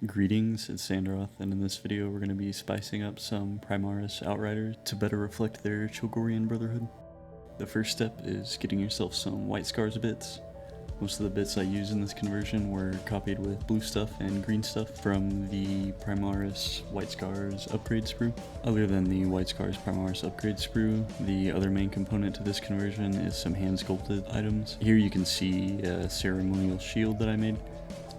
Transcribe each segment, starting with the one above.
Greetings, it's Sandroth, and in this video we're going to be spicing up some Primaris Outriders to better reflect their Chilgorian brotherhood. The first step is getting yourself some white scars bits. Most of the bits I used in this conversion were copied with blue stuff and green stuff from the Primaris White Scars upgrade sprue. Other than the White Scars Primaris upgrade sprue, the other main component to this conversion is some hand sculpted items. Here you can see a ceremonial shield that I made.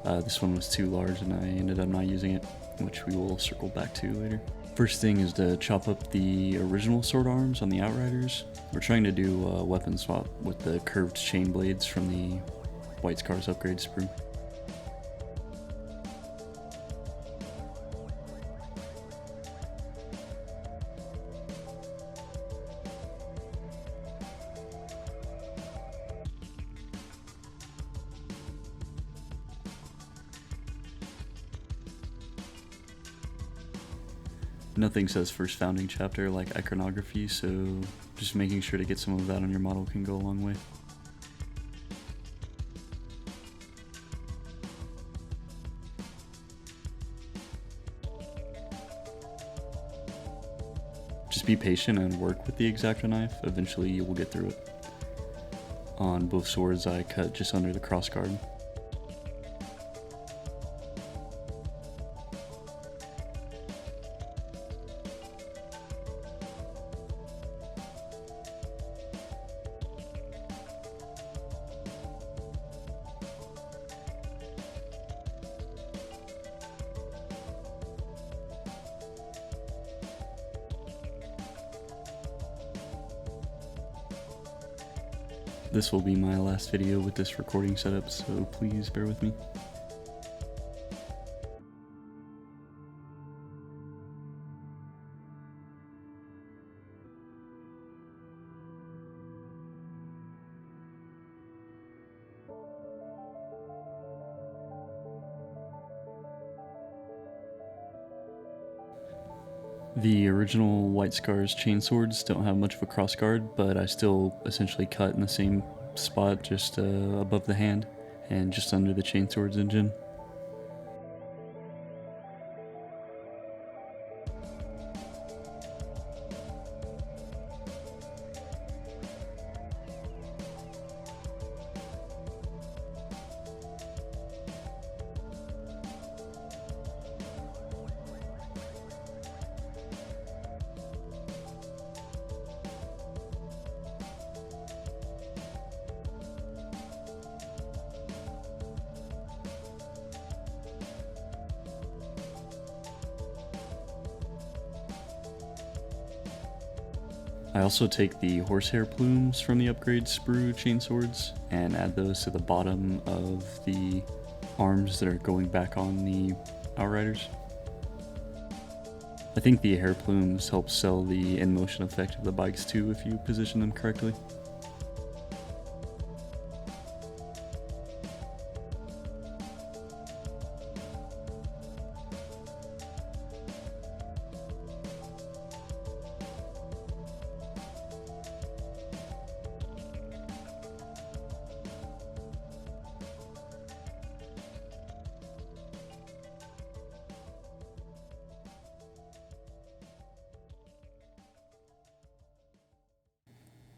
This one was too large and I ended up not using it, which we will circle back to later. First thing is to chop up the original sword arms on the Outriders. We're trying to do a weapon swap with the curved chain blades from the White Scars upgrade sprue. Nothing says first founding chapter like iconography, so just making sure to get some of that on your model can go a long way. Just be patient and work with the X-Acto knife, eventually you will get through it. On both swords I cut just under the crossguard. This will be my last video with this recording setup, so please bear with me. The original White Scars chainswords don't have much of a crossguard, but I still essentially cut in the same spot just above the hand and just under the chainsword's engine. I also take the horsehair plumes from the upgrade sprue chainswords and add those to the bottom of the arms that are going back on the Outriders. I think the hair plumes help sell the in-motion effect of the bikes too if you position them correctly.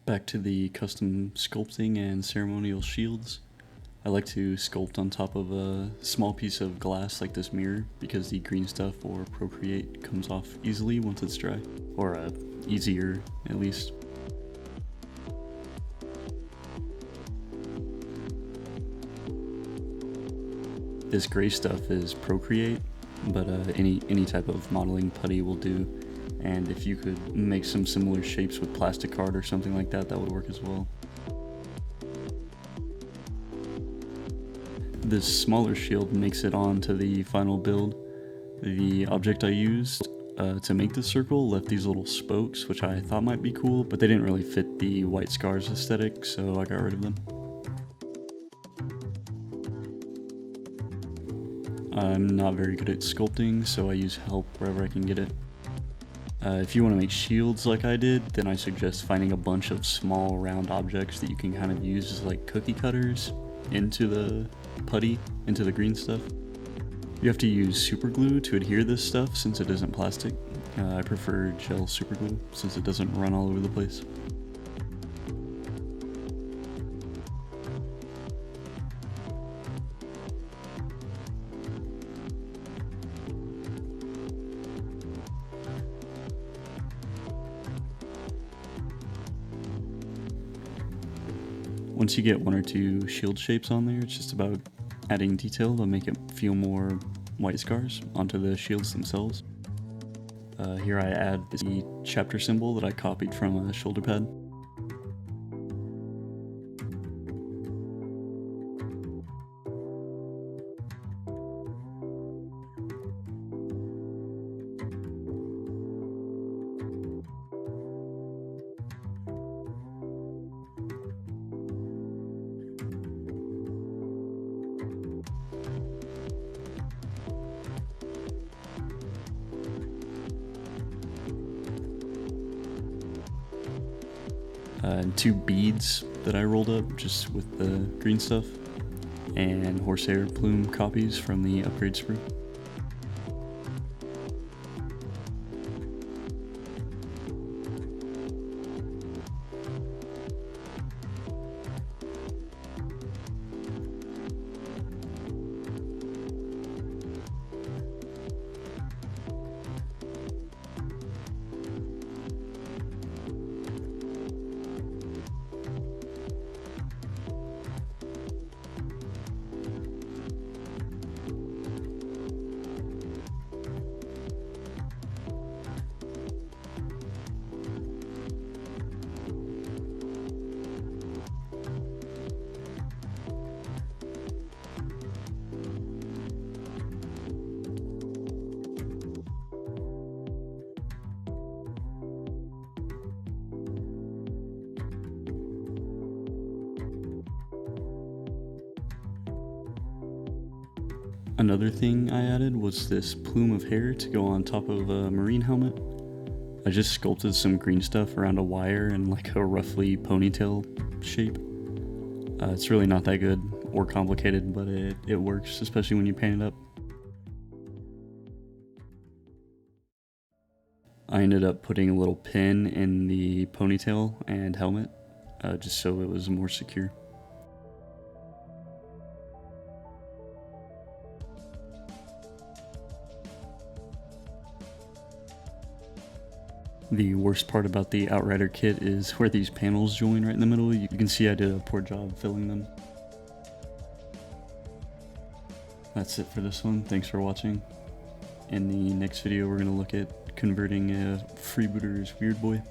Back to the custom sculpting and ceremonial shields. I like to sculpt on top of a small piece of glass like this mirror because the Greenstuff or Procreate comes off easily once it's dry, or easier at least. This gray stuff is Procreate, but any type of modeling putty will do. And if you could make some similar shapes with plastic card or something like that, that would work as well. This smaller shield makes it onto the final build. The object I used to make this circle left these little spokes, which I thought might be cool, but they didn't really fit the White Scars aesthetic, so I got rid of them. I'm not very good at sculpting, so I use help wherever I can get it. If you want to make shields like I did, then I suggest finding a bunch of small round objects that you can kind of use as like cookie cutters into the putty, into the green stuff. You have to use super glue to adhere this stuff since it isn't plastic. I prefer gel super glue since it doesn't run all over the place. Once you get one or two shield shapes on there, it's just about adding detail to make it feel more white scars onto the shields themselves. Here I add the chapter symbol that I copied from a shoulder pad. And two beads that I rolled up just with the Greenstuff, and horsehair plume copies from the upgrade sprue. Another thing I added was this plume of hair to go on top of a marine helmet. I just sculpted some green stuff around a wire in like a roughly ponytail shape. It's really not that good or complicated, but it works, especially when you paint it up. I ended up putting a little pin in the ponytail and helmet, just so it was more secure. The worst part about the Outrider kit is where these panels join right in the middle. You can see I did a poor job filling them. That's it for this one. Thanks for watching. In the next video, we're going to look at converting a freebooter's weird boy.